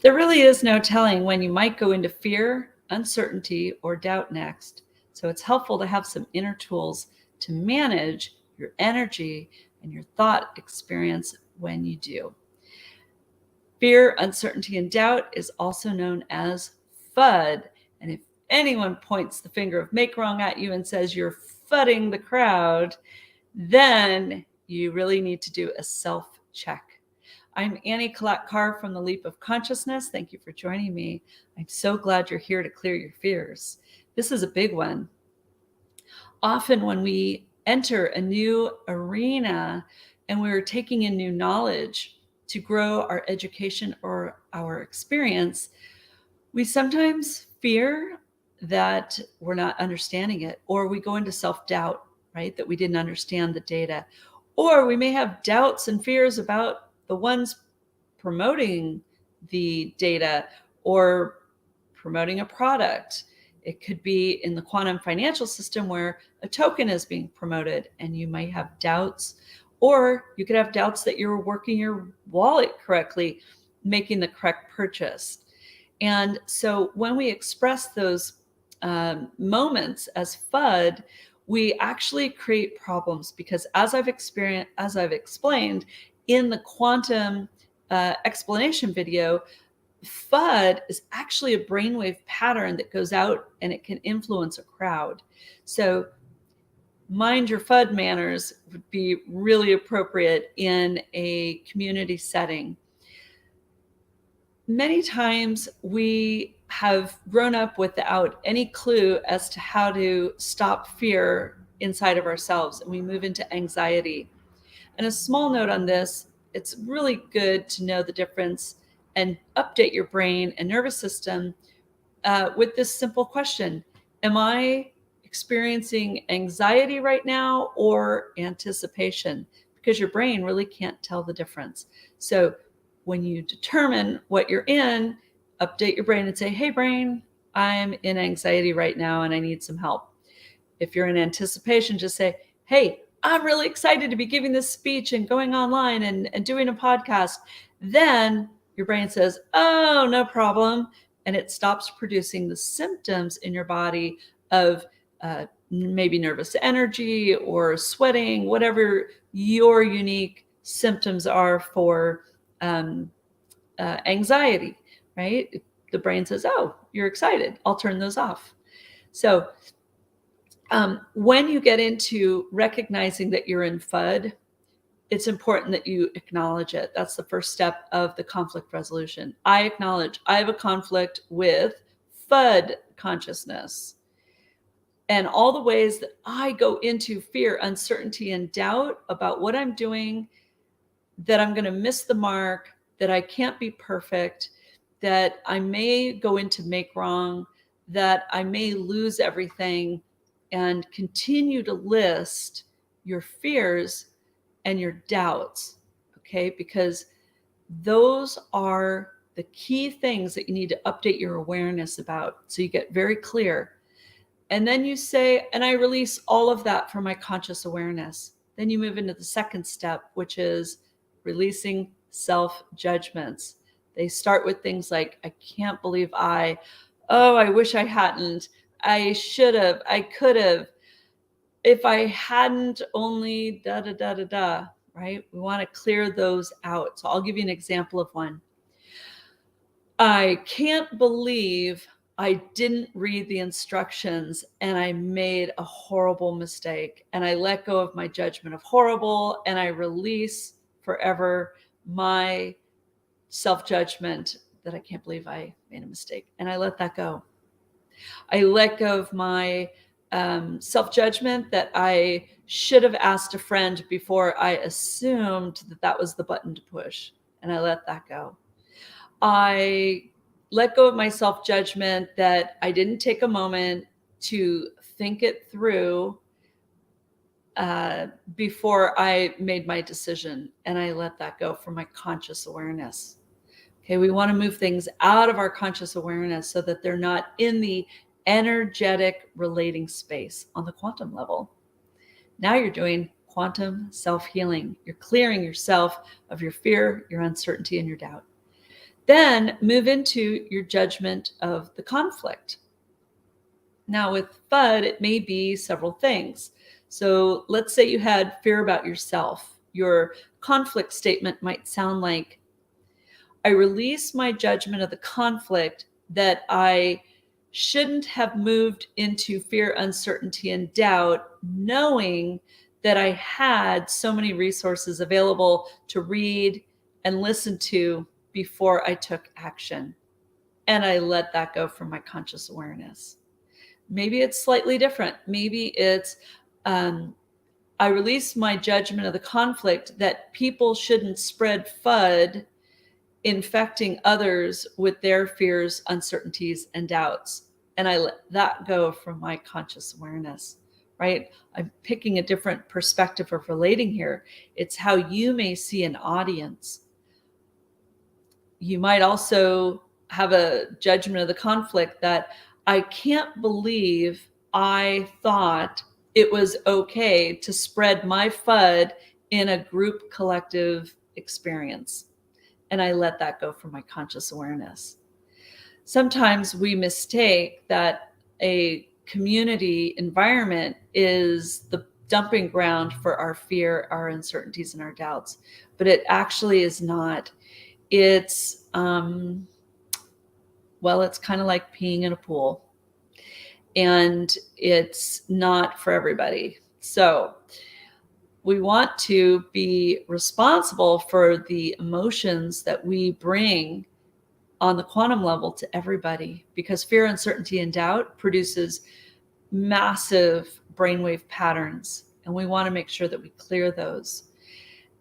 There really is no telling when you might go into fear, uncertainty, or doubt next. So it's helpful to have some inner tools to manage your energy and your thought experience when you do. Fear, uncertainty, and doubt is also known as FUD. And if anyone points the finger of make wrong at you and says you're fudding the crowd, then you really need to do a self-check. I'm Annie Collette-Carr from the Leap of Consciousness. Thank you for joining me. I'm so glad you're here to clear your fears. This is a big one. Often when we enter a new arena and we're taking in new knowledge to grow our education or our experience, we sometimes fear that we're not understanding it, or we go into self-doubt, right? That we didn't understand the data. Or we may have doubts and fears about the ones promoting the data or promoting a product. It could be in the quantum financial system where a token is being promoted and you might have doubts, or you could have doubts that you're working your wallet correctly, making the correct purchase. And so when we express those moments as FUD, we actually create problems because as I've explained in the quantum explanation video, FUD is actually a brainwave pattern that goes out and it can influence a crowd. So mind your FUD manners would be really appropriate in a community setting. Many times we have grown up without any clue as to how to stop fear inside of ourselves, and we move into anxiety. And a small note on this, it's really good to know the difference and update your brain and nervous system with this simple question. Am I experiencing anxiety right now or anticipation? Because your brain really can't tell the difference. So when you determine what you're in, update your brain and say, hey brain, I'm in anxiety right now and I need some help. If you're in anticipation, just say, hey, I'm really excited to be giving this speech and going online and doing a podcast. Then your brain says, oh, no problem. And it stops producing the symptoms in your body of maybe nervous energy or sweating, whatever your unique symptoms are for anxiety, right? The brain says, oh, you're excited. I'll turn those off. So when you get into recognizing that you're in FUD, it's important that you acknowledge it. That's the first step of the conflict resolution. I acknowledge I have a conflict with FUD consciousness. And all the ways that I go into fear, uncertainty, and doubt about what I'm doing, that I'm going to miss the mark, that I can't be perfect, that I may go into make wrong, that I may lose everything, and continue to list your fears and your doubts, okay? Because those are the key things that you need to update your awareness about so you get very clear. And then you say, and I release all of that from my conscious awareness. Then you move into the second step, which is releasing self-judgments. They start with things like, I can't believe I wish I hadn't, I should have, I could have, if I hadn't only da, da, da, da, da, right? We want to clear those out. So I'll give you an example of one. I can't believe I didn't read the instructions and I made a horrible mistake, and I let go of my judgment of horrible, and I release forever my self-judgment that I can't believe I made a mistake, and I let that go. I let go of my self-judgment that I should have asked a friend before I assumed that that was the button to push, and I let that go. I let go of my self-judgment that I didn't take a moment to think it through before I made my decision, and I let that go from my conscious awareness. Okay, we want to move things out of our conscious awareness so that they're not in the energetic relating space on the quantum level. Now you're doing quantum self-healing. You're clearing yourself of your fear, your uncertainty, and your doubt. Then move into your judgment of the conflict. Now, with FUD, it may be several things. So let's say you had fear about yourself. Your conflict statement might sound like, I release my judgment of the conflict that I shouldn't have moved into fear, uncertainty, and doubt, knowing that I had so many resources available to read and listen to before I took action. And I let that go from my conscious awareness. Maybe it's slightly different. Maybe it's, I release my judgment of the conflict that people shouldn't spread FUD, infecting others with their fears, uncertainties, and doubts. And I let that go from my conscious awareness, right? I'm picking a different perspective of relating here. It's how you may see an audience. You might also have a judgment of the conflict that I can't believe I thought it was okay to spread my FUD in a group collective experience. And I let that go from my conscious awareness. Sometimes we mistake that a community environment is the dumping ground for our fear, our uncertainties, and our doubts, but it actually is not. It's, it's kind of like peeing in a pool, and it's not for everybody. So we want to be responsible for the emotions that we bring on the quantum level to everybody, because fear, uncertainty, and doubt produces massive brainwave patterns, and we want to make sure that we clear those.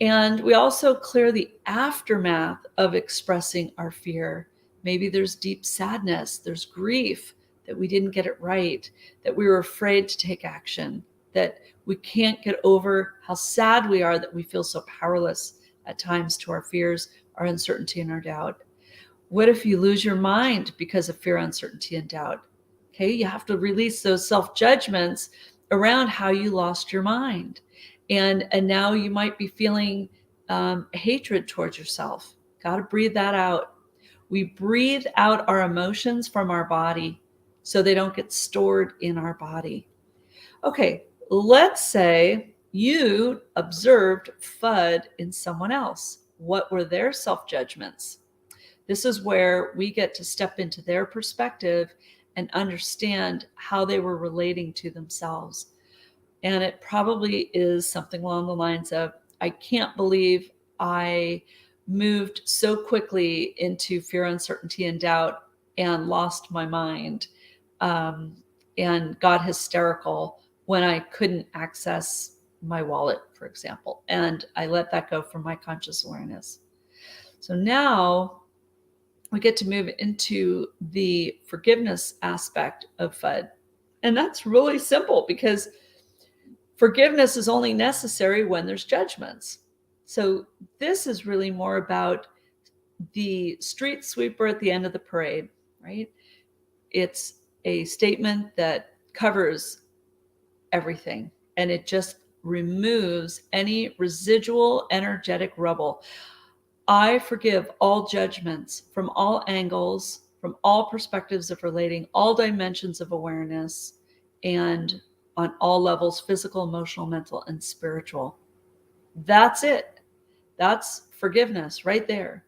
And we also clear the aftermath of expressing our fear. Maybe there's deep sadness, there's grief that we didn't get it right, that we were afraid to take action, that we can't get over how sad we are that we feel so powerless at times to our fears, our uncertainty, and our doubt. What if you lose your mind because of fear, uncertainty, and doubt? Okay, you have to release those self-judgments around how you lost your mind. And now you might be feeling hatred towards yourself. Got to breathe that out. We breathe out our emotions from our body so they don't get stored in our body. Okay, let's say you observed FUD in someone else. What were their self-judgments? This is where we get to step into their perspective and understand how they were relating to themselves. And it probably is something along the lines of, I can't believe I moved so quickly into fear, uncertainty, and doubt and lost my mind and got hysterical when I couldn't access my wallet, for example. And I let that go from my conscious awareness. So now we get to move into the forgiveness aspect of FUD. And that's really simple, because forgiveness is only necessary when there's judgments. So this is really more about the street sweeper at the end of the parade, right? It's a statement that covers everything, and it just removes any residual energetic rubble. I forgive all judgments from all angles, from all perspectives of relating, all dimensions of awareness, and on all levels, physical, emotional, mental, and spiritual. That's it. That's forgiveness right there.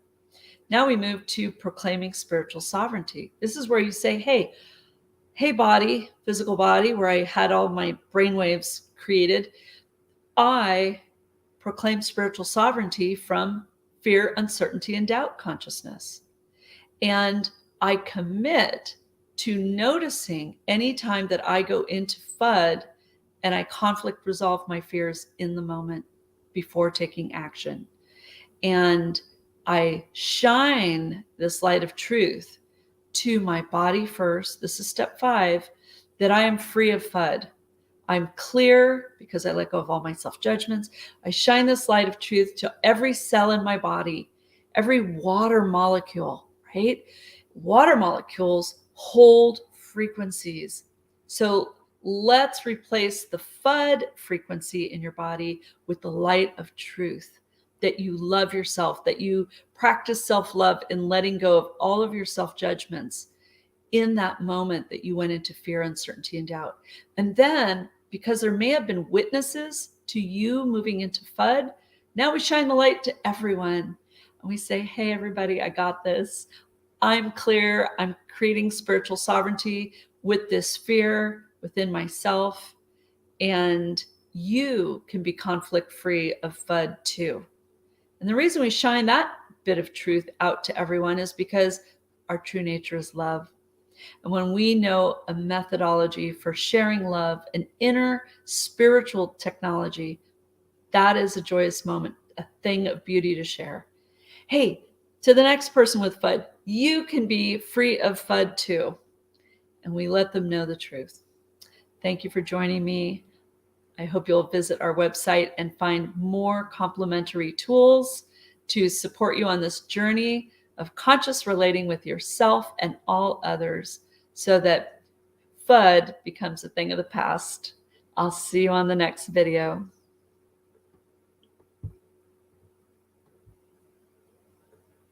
Now we move to proclaiming spiritual sovereignty. This is where you say, hey body, physical body, where I had all my brainwaves created, I proclaim spiritual sovereignty from fear, uncertainty, and doubt consciousness. And I commit to noticing anytime that I go into FUD and I conflict resolve my fears in the moment before taking action. And I shine this light of truth to my body first. This is step 5, that I am free of FUD. I'm clear because I let go of all my self-judgments. I shine this light of truth to every cell in my body, every water molecule, right? Water molecules hold frequencies. So let's replace the FUD frequency in your body with the light of truth that you love yourself, that you practice self-love and letting go of all of your self-judgments in that moment that you went into fear, uncertainty, and doubt. And then, because there may have been witnesses to you moving into FUD, now we shine the light to everyone. And we say, hey, everybody, I got this. I'm clear. I'm creating spiritual sovereignty with this fear within myself. And you can be conflict-free of FUD too. And the reason we shine that bit of truth out to everyone is because our true nature is love. And when we know a methodology for sharing love, an inner spiritual technology, that is a joyous moment, a thing of beauty to share. Hey, to the next person with FUD, you can be free of FUD too. And we let them know the truth. Thank you for joining me. I hope you'll visit our website and find more complementary tools to support you on this journey of conscious relating with yourself and all others so that FUD becomes a thing of the past. I'll see you on the next video.